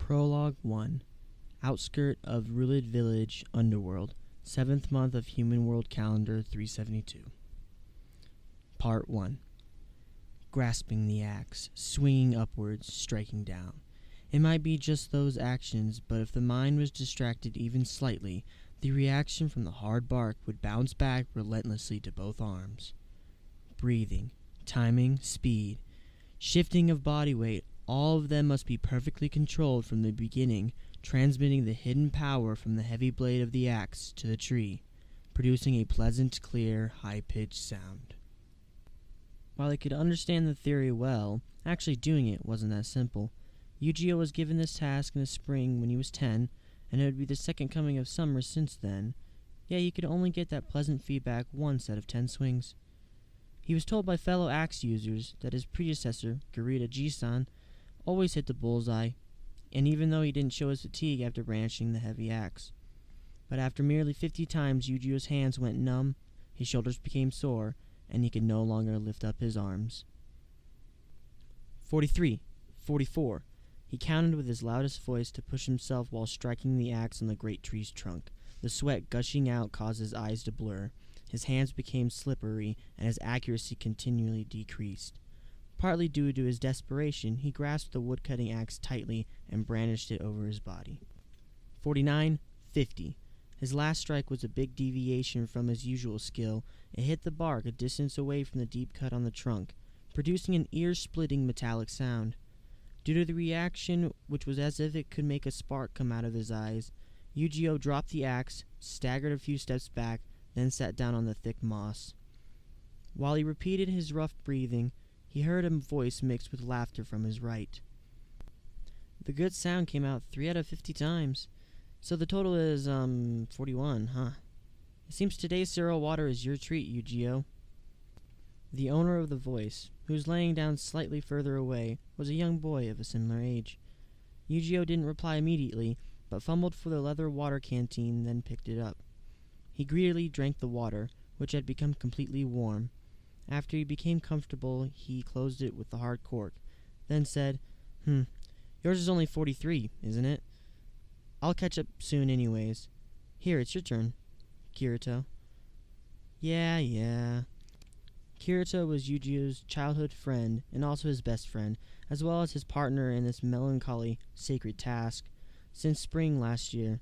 Prologue 1. Outskirt of Rulid Village, Underworld, 7th month of Human World Calendar 372. Part 1. Grasping the axe, swinging upwards, striking down. It might be just those actions, but if the mind was distracted even slightly, the reaction from the hard bark would bounce back relentlessly to both arms. Breathing, timing, speed, shifting of body weight, all of them must be perfectly controlled from the beginning, transmitting the hidden power from the heavy blade of the axe to the tree, producing a pleasant, clear, high-pitched sound. While he could understand the theory well, actually doing it wasn't that simple. Yu-Gi-Oh was given this task in the spring when he was 10, and it would be the second coming of summer since then, yet he could only get that pleasant feedback once out of 10 swings. He was told by fellow axe users that his predecessor, Garita Ji-san, always hit the bullseye, and even though he didn't show his fatigue after brandishing the heavy axe. But after merely 50 times, Yu-Gi-Oh's hands went numb, his shoulders became sore, and he could no longer lift up his arms. 43, 44. He counted with his loudest voice to push himself while striking the axe on the great tree's trunk. The sweat gushing out caused his eyes to blur. His hands became slippery, and his accuracy continually decreased. Partly due to his desperation, he grasped the wood-cutting axe tightly and brandished it over his body. 49, 50. His last strike was a big deviation from his usual skill. It hit the bark a distance away from the deep cut on the trunk, producing an ear-splitting metallic sound. Due to the reaction, which was as if it could make a spark come out of his eyes, Yu-Gi-Oh dropped the axe, staggered a few steps back, then sat down on the thick moss. While he repeated his rough breathing, he heard a voice mixed with laughter from his right. The good sound came out 3 out of 50 times, so the total is, 41, huh? It seems today's cereal water is your treat, Yu-Gi-Oh. The owner of the voice, who was laying down slightly further away, was a young boy of a similar age. Yu-Gi-Oh didn't reply immediately, but fumbled for the leather water canteen, then picked it up. He greedily drank the water, which had become completely warm. After he became comfortable, he closed it with the hard cork, then said, yours is only 43, isn't it? I'll catch up soon anyways. Here, it's your turn, Kirito. Yeah. Kirito was Yu-Gi-Oh's childhood friend and also his best friend, as well as his partner in this melancholy, sacred task. Since spring last year,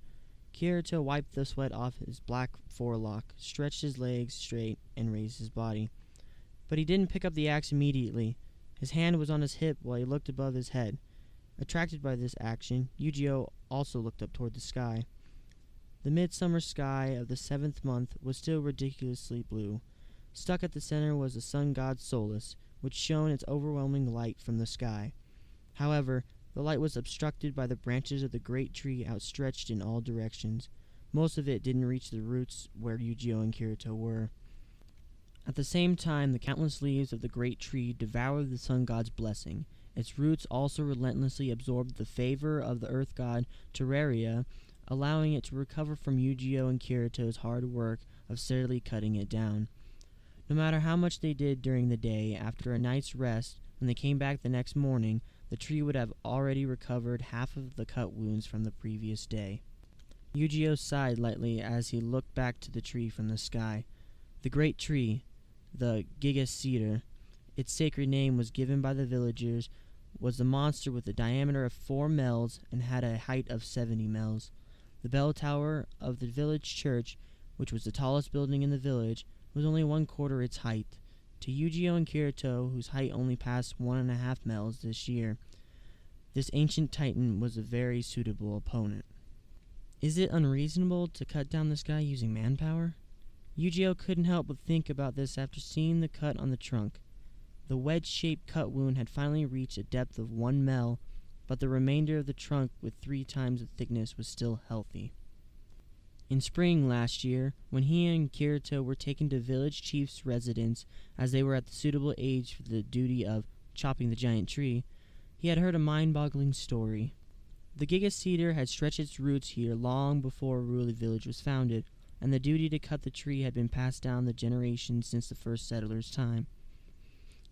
Kirito wiped the sweat off his black forelock, stretched his legs straight, and raised his body. But he didn't pick up the axe immediately. His hand was on his hip while he looked above his head. Attracted by this action, Yu-Gi-Oh also looked up toward the sky. The midsummer sky of the 7th month was still ridiculously blue. Stuck at the center was the sun god Solus, which shone its overwhelming light from the sky. However, the light was obstructed by the branches of the great tree outstretched in all directions. Most of it didn't reach the roots where Yu-Gi-Oh and Kirito were. At the same time, the countless leaves of the great tree devoured the sun god's blessing. Its roots also relentlessly absorbed the favor of the earth god Terraria, allowing it to recover from Yu-Gi-Oh and Kirito's hard work of steadily cutting it down. No matter how much they did during the day, after a night's rest, when they came back the next morning, the tree would have already recovered half of the cut wounds from the previous day. Yu-Gi-Oh sighed lightly as he looked back to the tree from the sky. The great tree, the Giga Cedar, its sacred name was given by the villagers, was the monster with a diameter of 4 mels and had a height of 70 mels. The bell tower of the village church, which was the tallest building in the village, was only 1/4 its height. To Yu-Gi-Oh and Kirito, whose height only passed 1.5 mels this year, this ancient titan was a very suitable opponent. Is it unreasonable to cut down this guy using manpower? Yu-Gi-Oh couldn't help but think about this after seeing the cut on the trunk. The wedge-shaped cut wound had finally reached a depth of 1 mel, but the remainder of the trunk with 3 times the thickness was still healthy. In spring last year, when he and Kirito were taken to village chief's residence as they were at the suitable age for the duty of chopping the giant tree, he had heard a mind-boggling story. The Giga Cedar had stretched its roots here long before Ruli Village was founded, and the duty to cut the tree had been passed down the generations since the first settlers' time.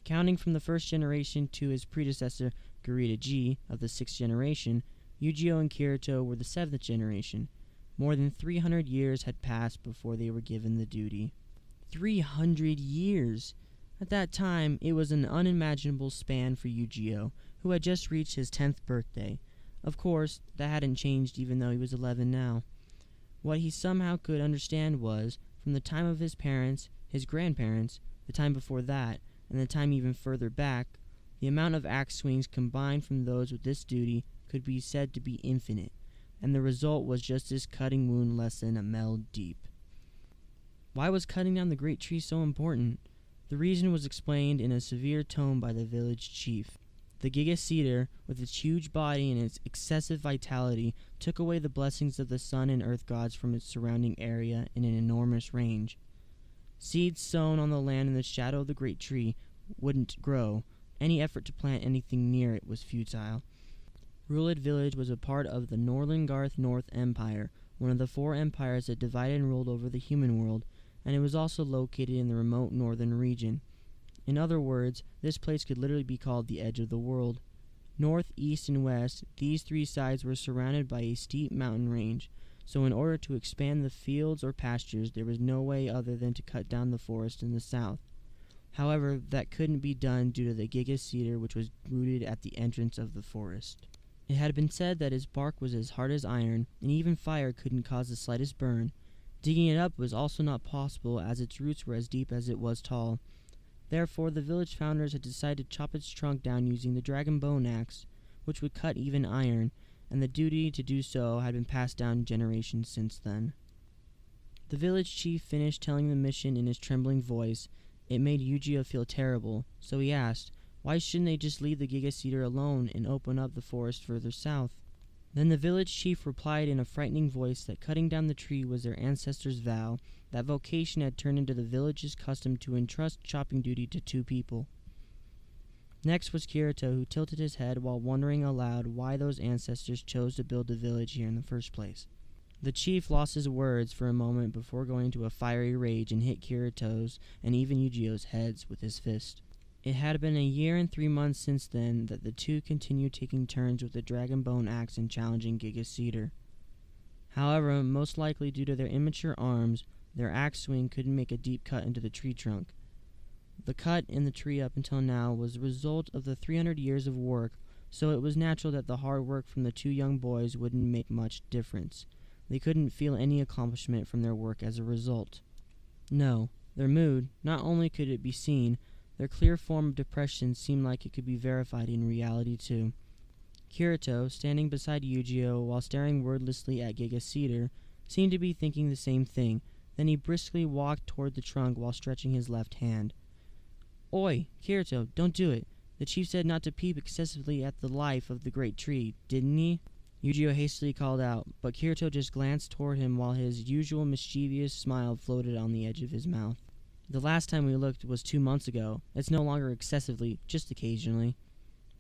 Counting from the first generation to his predecessor, Garita G, of the 6th generation, Yu-Gi-Oh and Kirito were the 7th generation. More than 300 years had passed before they were given the duty. 300 years! At that time, it was an unimaginable span for Yu-Gi-Oh, who had just reached his 10th birthday. Of course, that hadn't changed even though he was 11 now. What he somehow could understand was, from the time of his parents, his grandparents, the time before that, and the time even further back, the amount of axe swings combined from those with this duty could be said to be infinite, and the result was just this cutting wound less than a mile deep. Why was cutting down the great tree so important? The reason was explained in a severe tone by the village chief. The Giga Cedar, with its huge body and its excessive vitality, took away the blessings of the sun and earth gods from its surrounding area in an enormous range. Seeds sown on the land in the shadow of the great tree wouldn't grow. Any effort to plant anything near it was futile. Ruled Village was a part of the Northern Garth North Empire, one of the 4 empires that divided and ruled over the human world, and it was also located in the remote northern region. In other words, this place could literally be called the edge of the world. North, east, and west, these 3 sides were surrounded by a steep mountain range, so in order to expand the fields or pastures, there was no way other than to cut down the forest in the south. However, that couldn't be done due to the Giga Cedar, which was rooted at the entrance of the forest. It had been said that its bark was as hard as iron, and even fire couldn't cause the slightest burn. Digging it up was also not possible, as its roots were as deep as it was tall. Therefore, the village founders had decided to chop its trunk down using the dragon bone axe, which would cut even iron, and the duty to do so had been passed down generations since then. The village chief finished telling the mission in his trembling voice. It made Yu-Gi-Oh feel terrible, so he asked, why shouldn't they just leave the Giga Cedar alone and open up the forest further south? Then the village chief replied in a frightening voice that cutting down the tree was their ancestors' vow, that vocation had turned into the village's custom to entrust chopping duty to 2 people. Next was Kirito, who tilted his head while wondering aloud why those ancestors chose to build the village here in the first place. The chief lost his words for a moment before going into a fiery rage and hit Kirito's and even Yu-Gi-Oh's heads with his fist. It had been a year and 3 months since then that the 2 continued taking turns with the Dragon Bone Axe and challenging Giga Cedar. However, most likely due to their immature arms, their axe swing couldn't make a deep cut into the tree trunk. The cut in the tree up until now was the result of the 300 years of work, so it was natural that the hard work from the 2 young boys wouldn't make much difference. They couldn't feel any accomplishment from their work as a result. No, their mood, not only could it be seen, their clear form of depression seemed like it could be verified in reality too. Kirito, standing beside Yu-Gi-Oh while staring wordlessly at Giga Cedar, seemed to be thinking the same thing. Then he briskly walked toward the trunk while stretching his left hand. Oi, Kirito, don't do it. The chief said not to peep excessively at the life of the great tree, didn't he? Yu-Gi-Oh hastily called out, but Kirito just glanced toward him while his usual mischievous smile floated on the edge of his mouth. The last time we looked was 2 months ago. It's no longer excessively, just occasionally.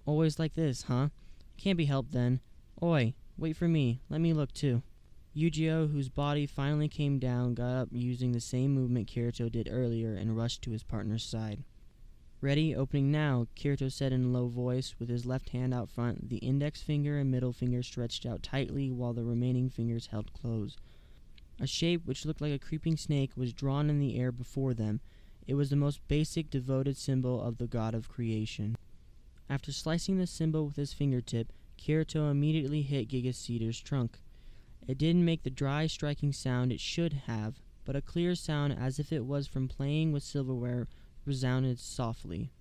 Always like this, huh? Can't be helped then. Oi, wait for me. Let me look too. Yu-Gi-Oh, whose body finally came down, got up using the same movement Kirito did earlier and rushed to his partner's side. Ready, opening now, Kirito said in a low voice, with his left hand out front, the index finger and middle finger stretched out tightly while the remaining fingers held closed. A shape which looked like a creeping snake was drawn in the air before them. It was the most basic, devoted symbol of the god of creation. After slicing the symbol with his fingertip, Kirito immediately hit Giga Cedar's trunk. It didn't make the dry, striking sound it should have, but a clear sound as if it was from playing with silverware resounded softly.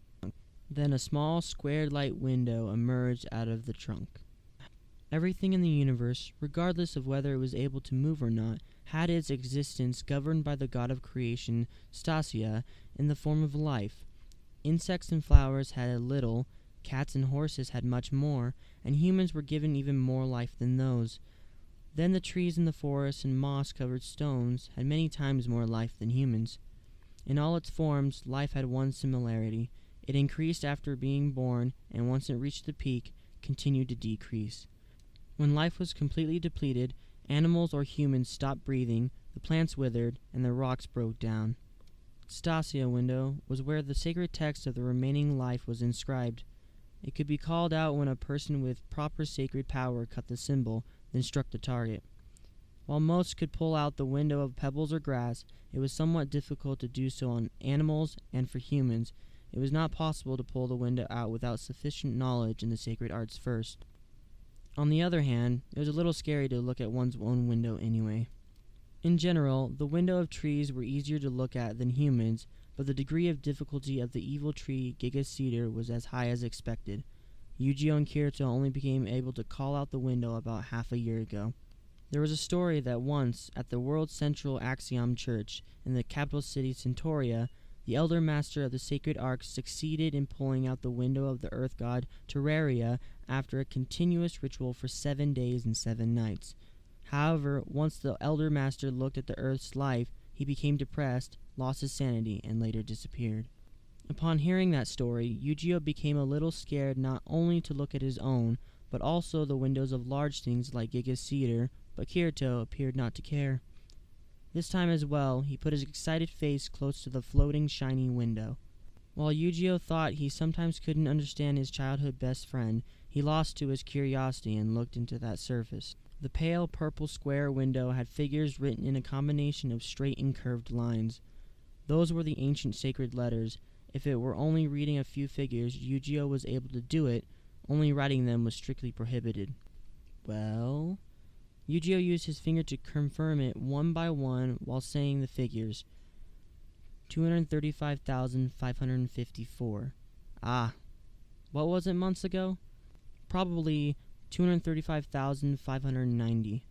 Then a small, squared light window emerged out of the trunk. Everything in the universe, regardless of whether it was able to move or not, had its existence governed by the god of creation, Stasia, in the form of life. Insects and flowers had a little, cats and horses had much more, and humans were given even more life than those. Then the trees in the forest and moss-covered stones had many times more life than humans. In all its forms, life had one similarity. It increased after being born, and once it reached the peak, continued to decrease. When life was completely depleted, animals or humans stopped breathing, the plants withered, and the rocks broke down. Stasia window was where the sacred text of the remaining life was inscribed. It could be called out when a person with proper sacred power cut the symbol, then struck the target. While most could pull out the window of pebbles or grass, it was somewhat difficult to do so on animals, and for humans, it was not possible to pull the window out without sufficient knowledge in the sacred arts first. On the other hand, it was a little scary to look at one's own window anyway. In general, the window of trees were easier to look at than humans, but the degree of difficulty of the evil tree Giga Cedar was as high as expected. Yu-Gi-Oh! And Kirito only became able to call out the window about half a year ago. There was a story that once, at the World Central Axiom Church in the capital city Centauria, the elder master of the sacred arts succeeded in pulling out the window of the earth god Terraria after a continuous ritual for 7 days and 7 nights. However, once the elder master looked at the earth's life, he became depressed, lost his sanity, and later disappeared. Upon hearing that story, Yu-Gi-Oh! Became a little scared not only to look at his own, but also the windows of large things like Giga Cedar, but Kirito appeared not to care. This time as well, he put his excited face close to the floating, shiny window. While Yu-Gi-Oh! Thought he sometimes couldn't understand his childhood best friend, he lost to his curiosity and looked into that surface. The pale purple square window had figures written in a combination of straight and curved lines. Those were the ancient sacred letters. If it were only reading a few figures, Yu-Gi-Oh! Was able to do it, only writing them was strictly prohibited. Well, Yu-Gi-Oh! Used his finger to confirm it one by one while saying the figures. 235,554. Ah, what was it months ago? Probably 235,590.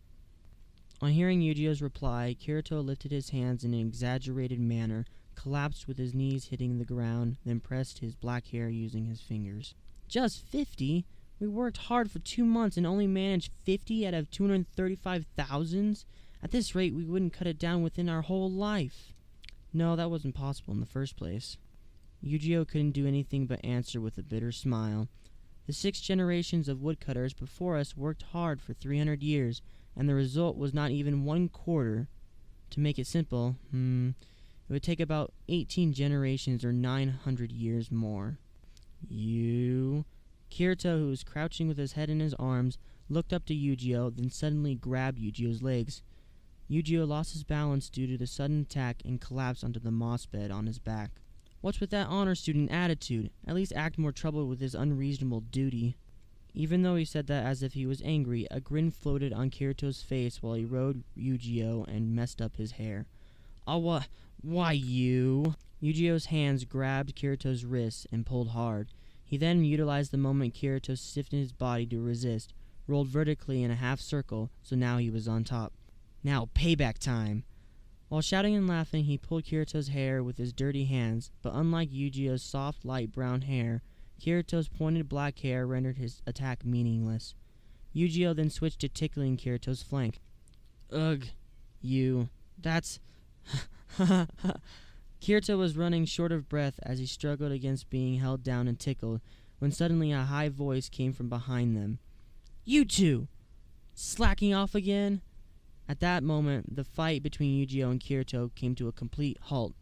On hearing Yu-Gi-Oh!'s reply, Kirito lifted his hands in an exaggerated manner, collapsed with his knees hitting the ground, then pressed his black hair using his fingers. Just 50? We worked hard for 2 months and only managed 50 out of 235,000? At this rate, we wouldn't cut it down within our whole life. No, that wasn't possible in the first place. Yu-Gi-Oh! Couldn't do anything but answer with a bitter smile. The 6 generations of woodcutters before us worked hard for 300 years, and the result was not even 1/4. To make it simple, it would take about 18 generations or 900 years more. Kirito, who was crouching with his head in his arms, looked up to Yu-Gi-Oh!, then suddenly grabbed Yu-Gi-Oh!'s legs. Yu-Gi-Oh! Lost his balance due to the sudden attack and collapsed onto the moss bed on his back. What's with that honor student attitude? At least act more troubled with his unreasonable duty. Even though he said that as if he was angry, a grin floated on Kirito's face while he rode Yu-Gi-Oh! And messed up his hair. Why you? Yu-Gi-Oh!'s hands grabbed Kirito's wrists and pulled hard. He then utilized the moment Kirito stiffened his body to resist, rolled vertically in a half circle, so now he was on top. Now payback time! While shouting and laughing, he pulled Kirito's hair with his dirty hands, but unlike Yu-Gi-Oh!'s soft, light brown hair, Kirito's pointed black hair rendered his attack meaningless. Yu-Gi-Oh! Then switched to tickling Kirito's flank. Ugh, that's... Kirito was running short of breath as he struggled against being held down and tickled, when suddenly a high voice came from behind them. You two! Slacking off again? At that moment, the fight between Yu-Gi-Oh! And Kirito came to a complete halt.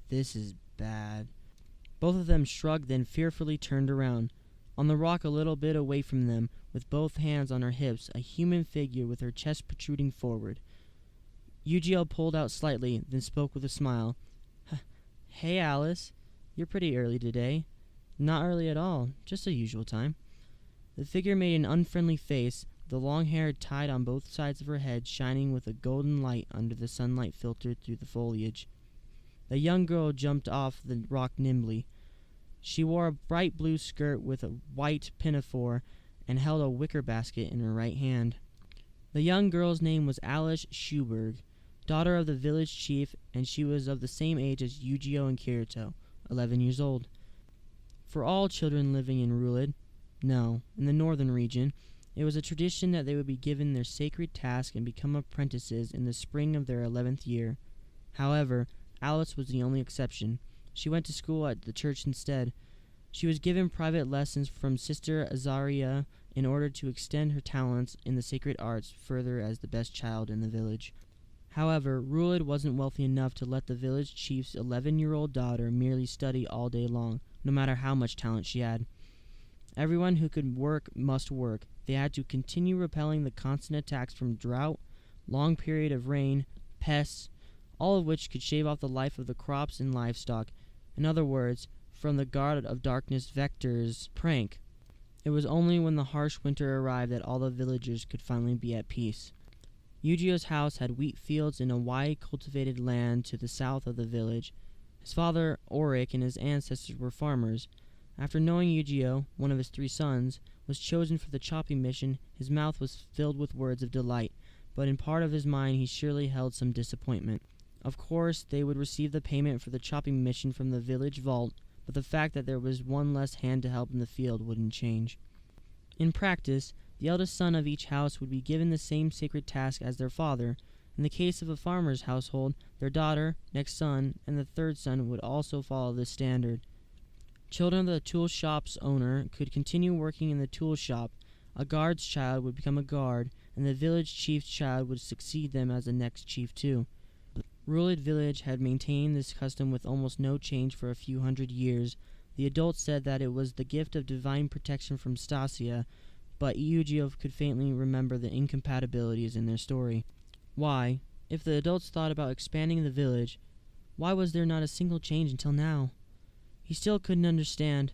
This is bad. Both of them shrugged, then fearfully turned around. On the rock a little bit away from them, with both hands on her hips, a human figure with her chest protruding forward. Yu-Gi-Oh! Pulled out slightly, then spoke with a smile. Hey, Alice. You're pretty early today. Not early at all, just the usual time. The figure made an unfriendly face, the long hair tied on both sides of her head shining with a golden light under the sunlight filtered through the foliage. The young girl jumped off the rock nimbly. She wore a bright blue skirt with a white pinafore and held a wicker basket in her right hand. The young girl's name was Alice Schuberg, daughter of the village chief, and she was of the same age as Yu-Gi-Oh! And Kirito, 11 years old. For all children living in in the northern region, it was a tradition that they would be given their sacred task and become apprentices in the spring of their 11th year. However, Alice was the only exception. She went to school at the church instead. She was given private lessons from Sister Azaria in order to extend her talents in the sacred arts further as the best child in the village. However, Rulid wasn't wealthy enough to let the village chief's 11-year-old daughter merely study all day long, no matter how much talent she had. Everyone who could work must work. They had to continue repelling the constant attacks from drought, long period of rain, pests, all of which could shave off the life of the crops and livestock. In other words, from the guard of darkness Vector's prank. It was only when the harsh winter arrived that all the villagers could finally be at peace. Yu-Gi-Oh's house had wheat fields in a wide cultivated land to the south of the village. His father, Auric, and his ancestors were farmers. After knowing Yu-Gi-Oh, one of his 3 sons, was chosen for the chopping mission, his mouth was filled with words of delight, but in part of his mind he surely held some disappointment. Of course, they would receive the payment for the chopping mission from the village vault, but the fact that there was one less hand to help in the field wouldn't change. In practice, the eldest son of each house would be given the same sacred task as their father. In the case of a farmer's household, their daughter, next son, and the 3rd son would also follow this standard. Children of the tool shop's owner could continue working in the tool shop. A guard's child would become a guard, and the village chief's child would succeed them as the next chief too. Ruled Village had maintained this custom with almost no change for a few hundred years. The adults said that it was the gift of divine protection from Stasia, but Yu-Gi-Oh could faintly remember the incompatibilities in their story. Why, if the adults thought about expanding the village, why was there not a single change until now? He still couldn't understand.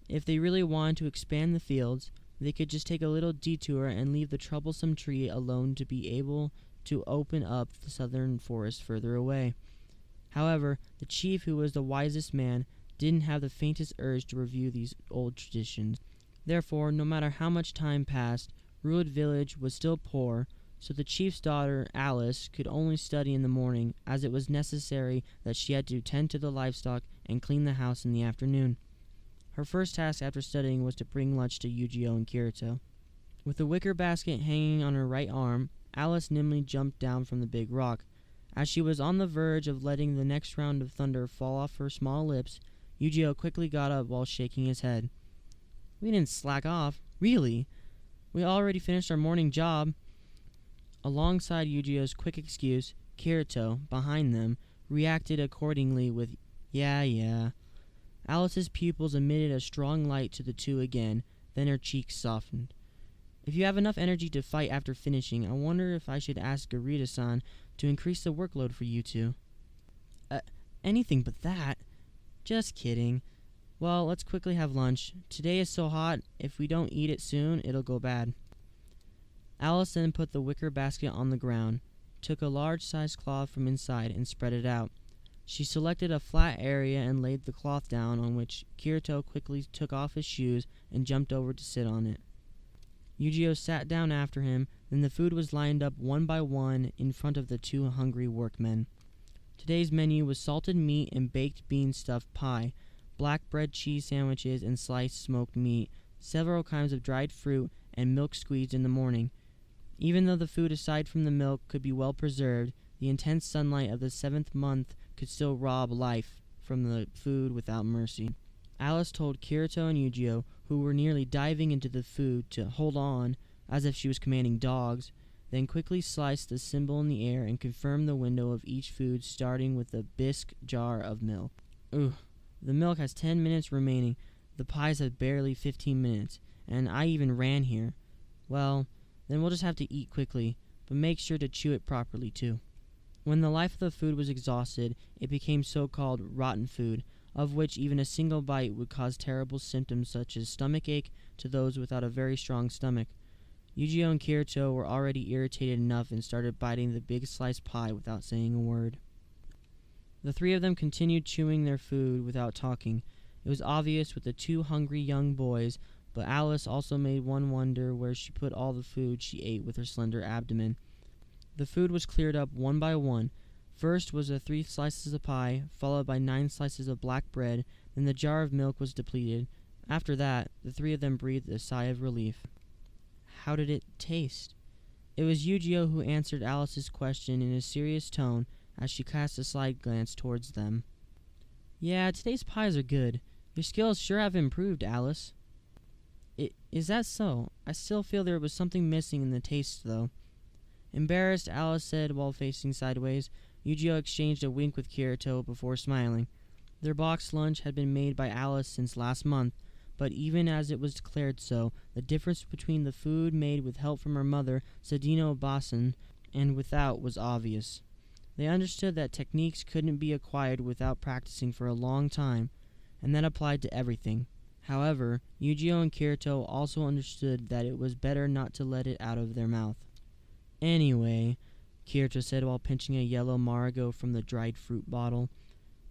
If they really wanted to expand the fields, they could just take a little detour and leave the troublesome tree alone to be able to open up the southern forest further away. However, the chief, who was the wisest man, didn't have the faintest urge to review these old traditions. Therefore, no matter how much time passed, Ruled Village was still poor, so the chief's daughter, Alice, could only study in the morning, as it was necessary that she had to tend to the livestock and clean the house in the afternoon. Her first task after studying was to bring lunch to Yu-Gi-Oh and Kirito. With the wicker basket hanging on her right arm, Alice nimbly jumped down from the big rock. As she was on the verge of letting the next round of thunder fall off her small lips, Yu-Gi-Oh quickly got up while shaking his head. "We didn't slack off, really. We already finished our morning job." Alongside Yu-Gi-Oh's quick excuse, Kirito, behind them, reacted accordingly with, Yeah. Alice's pupils emitted a strong light to the two again, then her cheeks softened. "If you have enough energy to fight after finishing, I wonder if I should ask Garita-san to increase the workload for you two." Anything but that. Just kidding. Well, let's quickly have lunch. Today is so hot, if we don't eat it soon, it'll go bad." Alice then put the wicker basket on the ground, took a large-sized cloth from inside, and spread it out. She selected a flat area and laid the cloth down, on which Kirito quickly took off his shoes and jumped over to sit on it. Yu-Gi-Oh sat down after him, then the food was lined up one by one in front of the 2 hungry workmen. Today's menu was salted meat and baked bean stuffed pie, black bread cheese sandwiches and sliced smoked meat, several kinds of dried fruit, and milk squeezed in the morning. Even though the food aside from the milk could be well preserved, the intense sunlight of the 7th month could still rob life from the food without mercy. Alice told Kirito and Yu-Gi-Oh, who were nearly diving into the food, to hold on, as if she was commanding dogs, then quickly sliced the symbol in the air and confirmed the window of each food, starting with a bisque jar of milk. "Ugh, the milk has 10 minutes remaining, the pies have barely 15 minutes, and I even ran here. Well, then we'll just have to eat quickly, but make sure to chew it properly too." When the life of the food was exhausted, it became so-called rotten food, of which even a single bite would cause terrible symptoms such as stomachache to those without a very strong stomach. Yu-Gi-Oh and Kirito were already irritated enough and started biting the big sliced pie without saying a word. The 3 of them continued chewing their food without talking. It was obvious with the 2 hungry young boys, but Alice also made one wonder where she put all the food she ate with her slender abdomen. The food was cleared up one by one. First was the 3 slices of pie, followed by 9 slices of black bread, then the jar of milk was depleted. After that, the 3 of them breathed a sigh of relief. How did it taste? It was Yu-Gi-Oh who answered Alice's question in a serious tone as she cast a side glance towards them. "Yeah, today's pies are good. Your skills sure have improved, Alice." Is that so? I still feel there was something missing in the taste, though." Embarrassed, Alice said while facing sideways. Yu-Gi-Oh exchanged a wink with Kirito before smiling. Their boxed lunch had been made by Alice since last month, but even as it was declared so, the difference between the food made with help from her mother, Sadino Basan, and without was obvious. They understood that techniques couldn't be acquired without practicing for a long time, and that applied to everything. However, Yujio and Kirito also understood that it was better not to let it out of their mouth. Anyway, Kirito said while pinching a yellow marigo from the dried fruit bottle,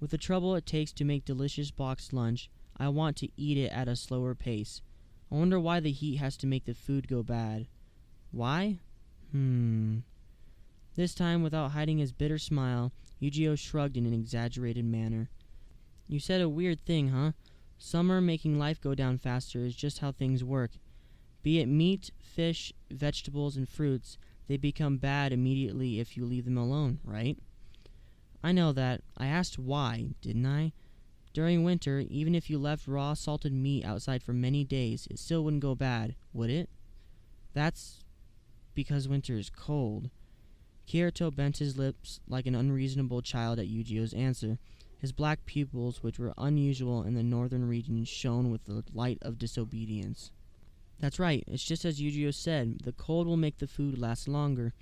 with the trouble it takes to make delicious boxed lunch, I want to eat it at a slower pace. I wonder why the heat has to make the food go bad. Why? This time, without hiding his bitter smile, Yujio shrugged in an exaggerated manner. You said a weird thing, huh? Summer making life go down faster is just how things work. Be it meat, fish, vegetables, and fruits, they become bad immediately if you leave them alone, right? I know that. I asked why, didn't I? During winter, even if you left raw salted meat outside for many days, it still wouldn't go bad, would it? That's because winter is cold. Kirito bent his lips like an unreasonable child at Yujio's answer. His black pupils, which were unusual in the northern region, shone with the light of disobedience. That's right, it's just as Yujio said, the cold will make the food last longer.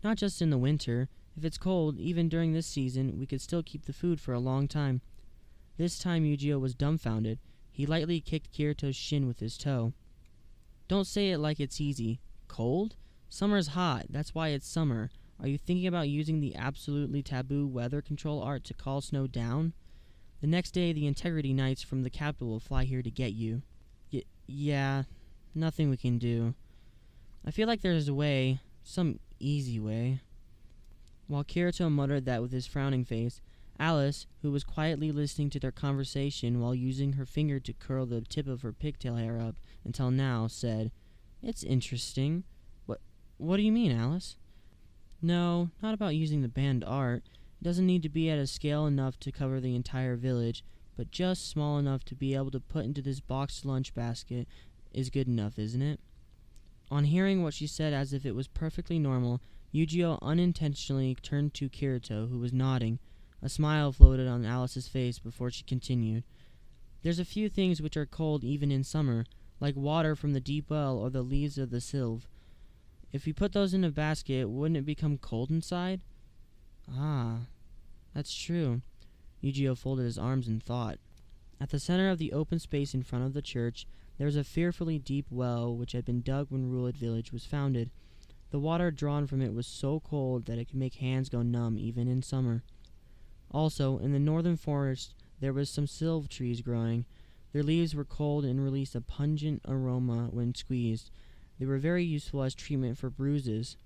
Not just in the winter. If it's cold, even during this season, we could still keep the food for a long time. This time Yujio was dumbfounded. He lightly kicked Kirito's shin with his toe. Don't say it like it's easy. Cold? Summer's hot, that's why it's summer. Are you thinking about using the absolutely taboo weather control art to call snow down? The next day, the Integrity Knights from the capital will fly here to get you. Yeah, nothing we can do. I feel like there's a way, some easy way. While Kirito muttered that with his frowning face, Alice, who was quietly listening to their conversation while using her finger to curl the tip of her pigtail hair up until now, said, "It's interesting." What do you mean, Alice? No, not about using the banned art. It doesn't need to be at a scale enough to cover the entire village, but just small enough to be able to put into this boxed lunch basket is good enough, isn't it? On hearing what she said as if it was perfectly normal, Yujio unintentionally turned to Kirito, who was nodding. A smile floated on Alice's face before she continued. There's a few things which are cold even in summer, like water from the deep well or the leaves of the sylve. If you put those in a basket, wouldn't it become cold inside? Ah, that's true. Yujio folded his arms in thought. At the center of the open space in front of the church, there was a fearfully deep well which had been dug when Ruled Village was founded. The water drawn from it was so cold that it could make hands go numb even in summer. Also, in the northern forest, there was some sylve trees growing. Their leaves were cold and released a pungent aroma when squeezed. They were very useful as treatment for bruises.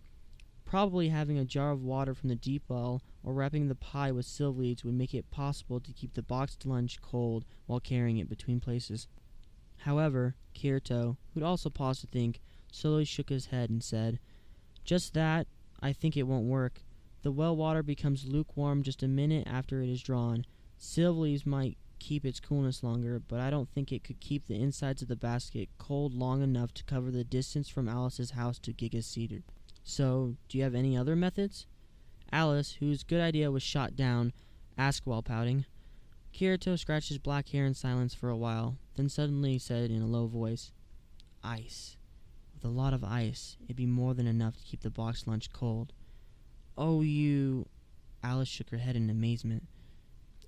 Probably having a jar of water from the deep well or wrapping the pie with sylve leaves would make it possible to keep the boxed lunch cold while carrying it between places. However, Kirito, who'd also paused to think, slowly shook his head and said, "Just that, I think it won't work. The well water becomes lukewarm just a minute after it is drawn. Sylve leaves might keep its coolness longer, but I don't think it could keep the insides of the basket cold long enough to cover the distance from Alice's house to Giga's Cedar. So, do you have any other methods?" Alice, whose good idea was shot down, asked while pouting. Kirito scratched his black hair in silence for a while, then suddenly said in a low voice, "Ice. With a lot of ice, it'd be more than enough to keep the boxed lunch cold." "Oh, you..." Alice shook her head in amazement.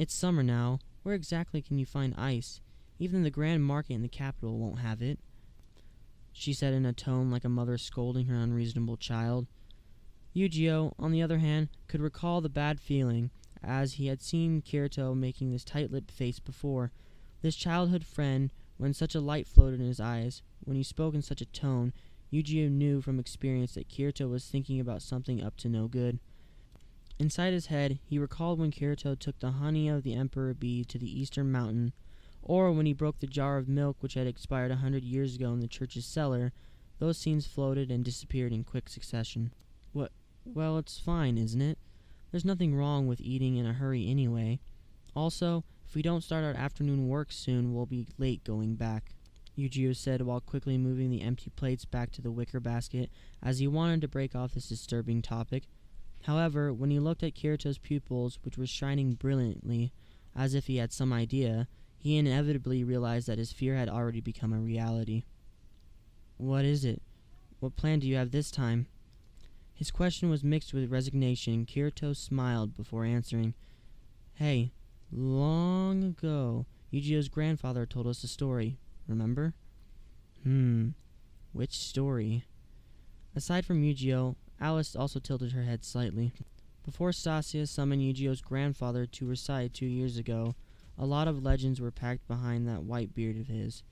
"It's summer now. Where exactly can you find ice? Even the grand market in the capital won't have it," she said in a tone like a mother scolding her unreasonable child. Yujio, on the other hand, could recall the bad feeling, as he had seen Kirito making this tight-lipped face before. This childhood friend, when such a light floated in his eyes, when he spoke in such a tone, Yujio knew from experience that Kirito was thinking about something up to no good. Inside his head, he recalled when Kirito took the honey of the Emperor Bee to the eastern mountain, or when he broke the jar of milk which had expired 100 years ago in the church's cellar. Those scenes floated and disappeared in quick succession. Well, it's fine, isn't it? There's nothing wrong with eating in a hurry anyway. Also, if we don't start our afternoon work soon, we'll be late going back," Yujio said while quickly moving the empty plates back to the wicker basket, as he wanted to break off this disturbing topic. However, when he looked at Kirito's pupils, which were shining brilliantly, as if he had some idea, he inevitably realized that his fear had already become a reality. "What is it? What plan do you have this time?" His question was mixed with resignation. Kirito smiled before answering. "Hey, long ago, Yujio's grandfather told us a story, remember?" Which story?" Aside from Yujio, Alice also tilted her head slightly. Before Stasia summoned Yujio's grandfather to her side 2 years ago, a lot of legends were packed behind that white beard of his.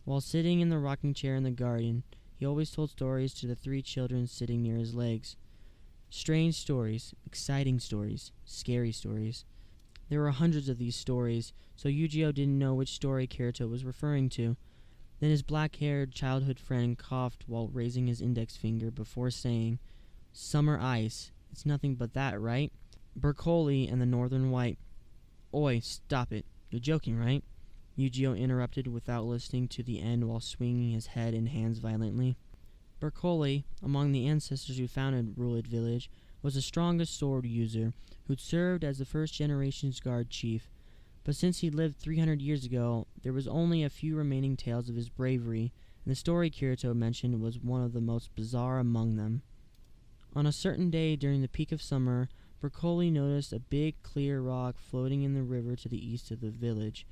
While sitting in the rocking chair in the garden, he always told stories to the 3 children sitting near his legs. Strange stories, exciting stories, scary stories. There were hundreds of these stories, so Yujio didn't know which story Kirito was referring to. Then his black-haired childhood friend coughed while raising his index finger before saying, "Summer ice. It's nothing but that, right? Bercoli and the Northern White." "Oi, stop it. You're joking, right?" Yujio interrupted without listening to the end while swinging his head and hands violently. Bercoli, among the ancestors who founded Rulid Village, was the strongest sword user, who'd served as the first generation's guard chief. But since he lived 300 years ago, there was only a few remaining tales of his bravery, and the story Kirito mentioned was one of the most bizarre among them. On a certain day during the peak of summer, Bercoli noticed a big clear rock floating in the river to the east of the village.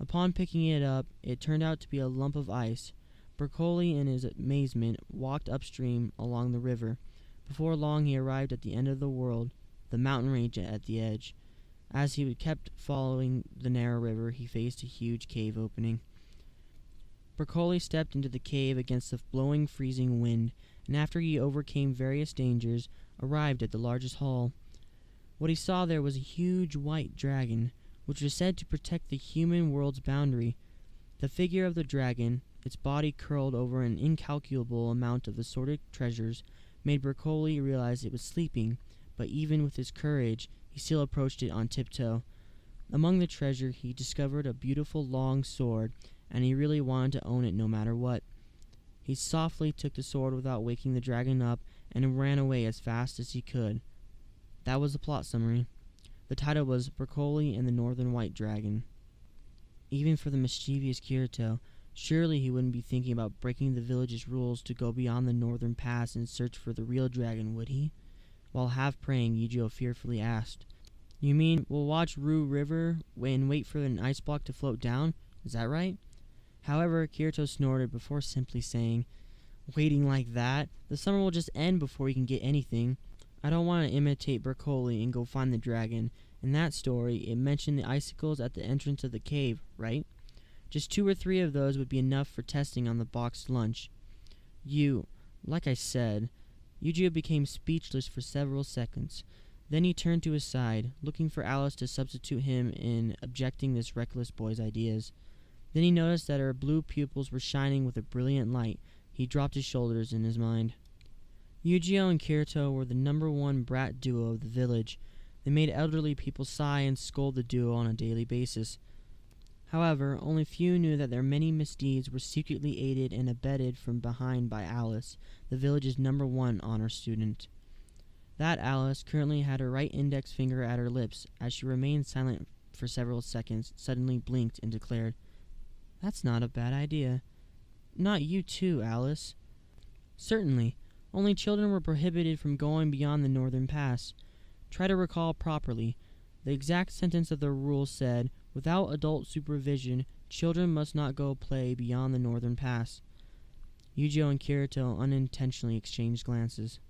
Upon picking it up, it turned out to be a lump of ice. Bercoli, in his amazement, walked upstream along the river. Before long he arrived at the end of the world, the mountain range at the edge. As he kept following the narrow river, he faced a huge cave opening. Bercoli stepped into the cave against the blowing freezing wind, and after he overcame various dangers, arrived at the largest hall. What he saw there was a huge white dragon, which was said to protect the human world's boundary. The figure of the dragon, its body curled over an incalculable amount of assorted treasures, made Bercoli realize it was sleeping, but even with his courage, he still approached it on tiptoe. Among the treasure, he discovered a beautiful long sword, and he really wanted to own it no matter what. He softly took the sword without waking the dragon up and ran away as fast as he could. That was the plot summary. The title was Bercoli and the Northern White Dragon. Even for the mischievous Kirito, surely he wouldn't be thinking about breaking the village's rules to go beyond the northern pass in search for the real dragon, would he? While half praying, Yujio fearfully asked, "You mean we'll watch Rue River and wait for an ice block to float down? Is that right?" However, Kirito snorted before simply saying, "Waiting like that? The summer will just end before you can get anything. I don't want to imitate Bercoli and go find the dragon. In that story, it mentioned the icicles at the entrance of the cave, right? Just 2 or 3 of those would be enough for testing on the boxed lunch." Like I said, Yujio became speechless for several seconds. Then he turned to his side, looking for Alice to substitute him in objecting this reckless boy's ideas. Then he noticed that her blue pupils were shining with a brilliant light. He dropped his shoulders in his mind. Yujio and Kirito were the #1 brat duo of the village. They made elderly people sigh and scold the duo on a daily basis. However, only few knew that their many misdeeds were secretly aided and abetted from behind by Alice, the village's #1 honor student. That Alice currently had her right index finger at her lips. As she remained silent for several seconds, suddenly blinked and declared, "That's not a bad idea." "Not you too, Alice." "Certainly. Only children were prohibited from going beyond the northern pass. Try to recall properly. The exact sentence of the rule said, 'Without adult supervision, children must not go play beyond the northern pass.'" Yujio and Kirito unintentionally exchanged glances.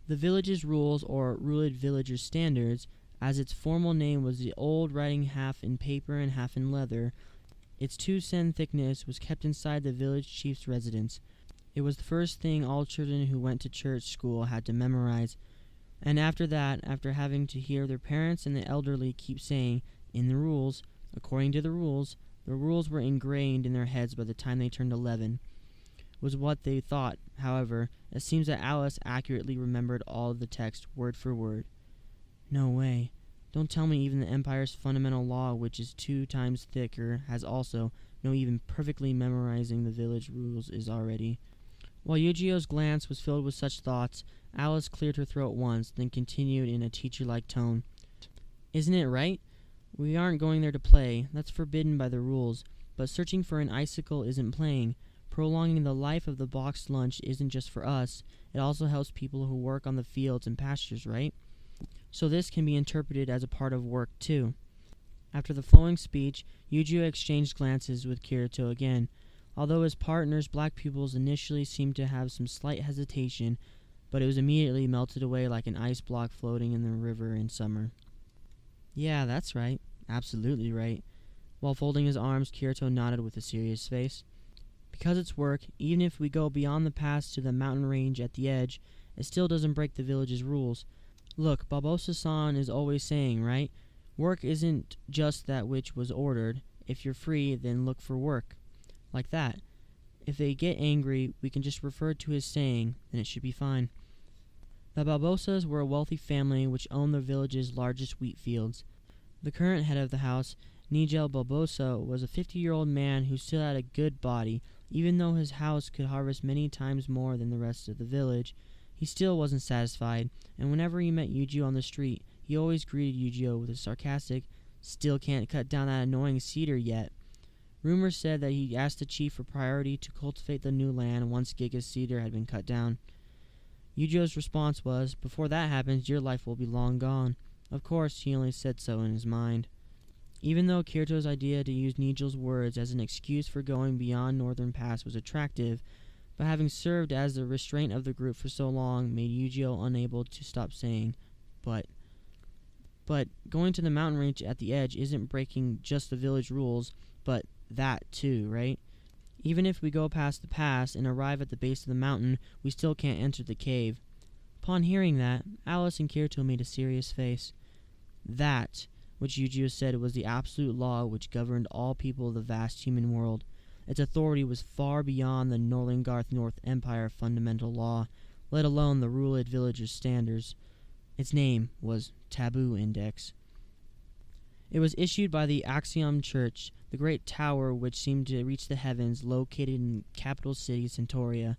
The village's rules, or Rulid Villagers' Standards, as its formal name was the old writing half in paper and half in leather, its 2 sen thickness, was kept inside the village chief's residence. It was the first thing all children who went to church school had to memorize. And after that, after having to hear their parents and the elderly keep saying, "In the rules," according to the rules were ingrained in their heads by the time they turned 11. Was what they thought. However, it seems that Alice accurately remembered all of the text word for word. No way. Don't tell me even the Empire's fundamental law, which is 2 times thicker, has also, no even perfectly memorizing the village rules is already. While Yujio's glance was filled with such thoughts, Alice cleared her throat once, then continued in a teacher-like tone. "Isn't it right? We aren't going there to play. That's forbidden by the rules. But searching for an icicle isn't playing. Prolonging the life of the boxed lunch isn't just for us. It also helps people who work on the fields and pastures, right? So this can be interpreted as a part of work, too. After the flowing speech, Yujiro exchanged glances with Kirito again. Although his partner's black pupils initially seemed to have some slight hesitation, but it was immediately melted away like an ice block floating in the river in summer. Yeah, that's right. Absolutely right. While folding his arms, Kirito nodded with a serious face. Because it's work, even if we go beyond the pass to the mountain range at the edge, it still doesn't break the village's rules. Look, Barbossa-san is always saying, right? Work isn't just that which was ordered. If you're free, then look for work. Like that. If they get angry, we can just refer to his saying, and it should be fine. The Barbossas were a wealthy family which owned the village's largest wheat fields. The current head of the house, Nigel Barbossa, was a 50-year-old man who still had a good body. Even though his house could harvest many times more than the rest of the village, he still wasn't satisfied, and whenever he met Yujiro on the street, he always greeted Yujiro with a sarcastic, "Still can't cut down that annoying cedar yet." Rumors said that he asked the chief for priority to cultivate the new land once Giga's cedar had been cut down. Yujiro's response was, "Before that happens, your life will be long gone." Of course, he only said so in his mind. Even though Kirito's idea to use Nigel's words as an excuse for going beyond Northern Pass was attractive, but having served as the restraint of the group for so long made Yujiro unable to stop saying, But going to the mountain range at the edge isn't breaking just the village rules, but that too, right? Even if we go past the pass and arrive at the base of the mountain, we still can't enter the cave. Upon hearing that, Alice and Kirito made a serious face. That, which Yujiro said was the absolute law which governed all people of the vast human world. Its authority was far beyond the Norlingarth North Empire fundamental law, let alone the ruled villagers' standards. Its name was Taboo Index. It was issued by the Axiom Church, the great tower which seemed to reach the heavens, located in the capital city Centauria.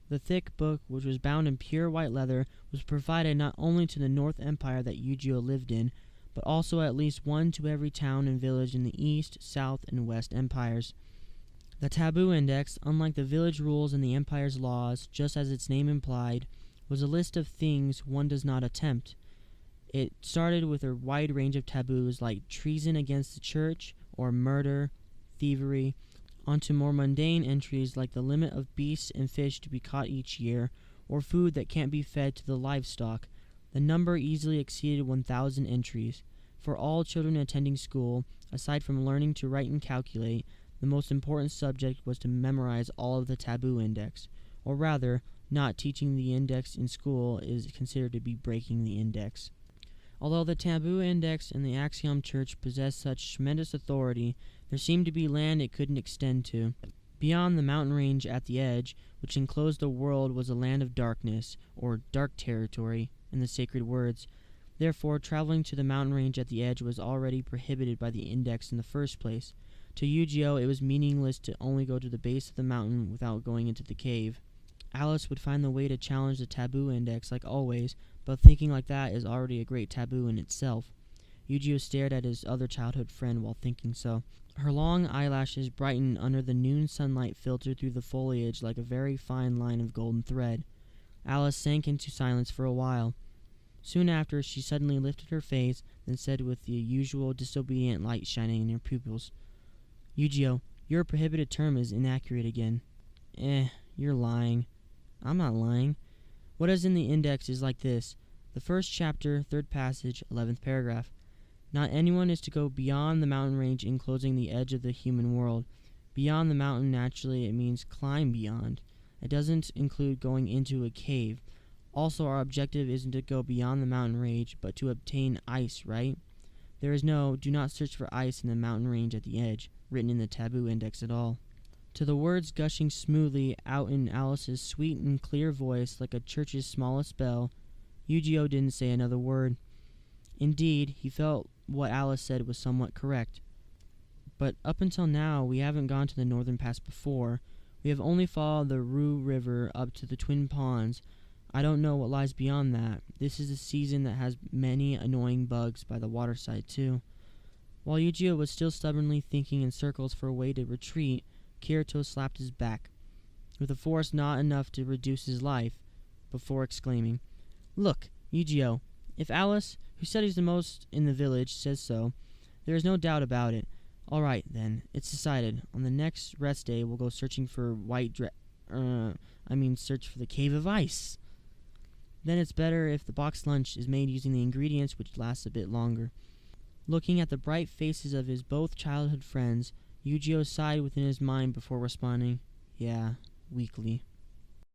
The thick book, which was bound in pure white leather, was provided not only to the North Empire that Yujiro lived in, but also at least one to every town and village in the East, South, and West Empires. The Taboo Index, unlike the village rules and the Empire's laws, just as its name implied, was a list of things one does not attempt. It started with a wide range of taboos like treason against the church or murder, thievery, onto more mundane entries like the limit of beasts and fish to be caught each year, or food that can't be fed to the livestock. The number easily exceeded 1,000 entries. For all children attending school, aside from learning to write and calculate, the most important subject was to memorize all of the Taboo Index. Or rather, not teaching the index in school is considered to be breaking the index. Although the Taboo Index and the Axiom Church possessed such tremendous authority, there seemed to be land it couldn't extend to. Beyond the mountain range at the edge, which enclosed the world, was a land of darkness, or dark territory, in the sacred words. Therefore, traveling to the mountain range at the edge was already prohibited by the index in the first place. To Yujiro, it was meaningless to only go to the base of the mountain without going into the cave. Alice would find the way to challenge the Taboo Index like always, but thinking like that is already a great taboo in itself. Yujiro stared at his other childhood friend while thinking so. Her long eyelashes brightened under the noon sunlight filtered through the foliage like a very fine line of golden thread. Alice sank into silence for a while. Soon after, she suddenly lifted her face, then said with the usual disobedient light shining in her pupils, "Yujiro, your prohibited term is inaccurate again." You're lying." "I'm not lying. What is in the index is like this. The first chapter, third passage, 11th paragraph. Not anyone is to go beyond the mountain range enclosing the edge of the human world. Beyond the mountain, naturally, it means climb beyond. It doesn't include going into a cave. Also, our objective isn't to go beyond the mountain range, but to obtain ice, right? There is no "do not search for ice in the mountain range at the edge" written in the Taboo Index at all. To the words gushing smoothly out in Alice's sweet and clear voice like a church's smallest bell, Yujiro didn't say another word. Indeed, he felt what Alice said was somewhat correct. But up until now, we haven't gone to the Northern Pass before. We have only followed the Rue River up to the Twin Ponds. I don't know what lies beyond that. This is a season that has many annoying bugs by the waterside, too. While Yujiro was still stubbornly thinking in circles for a way to retreat, Kirito slapped his back, with a force not enough to reduce his life, before exclaiming, "Look, Yujiro, if Alice, who studies the most in the village, says so, there is no doubt about it. All right, then, it's decided. On the next rest day, we'll go searching for search for the Cave of Ice. Then it's better if the boxed lunch is made using the ingredients, which lasts a bit longer." Looking at the bright faces of his both childhood friends, Yujiro sighed within his mind before responding, "Yeah," weakly.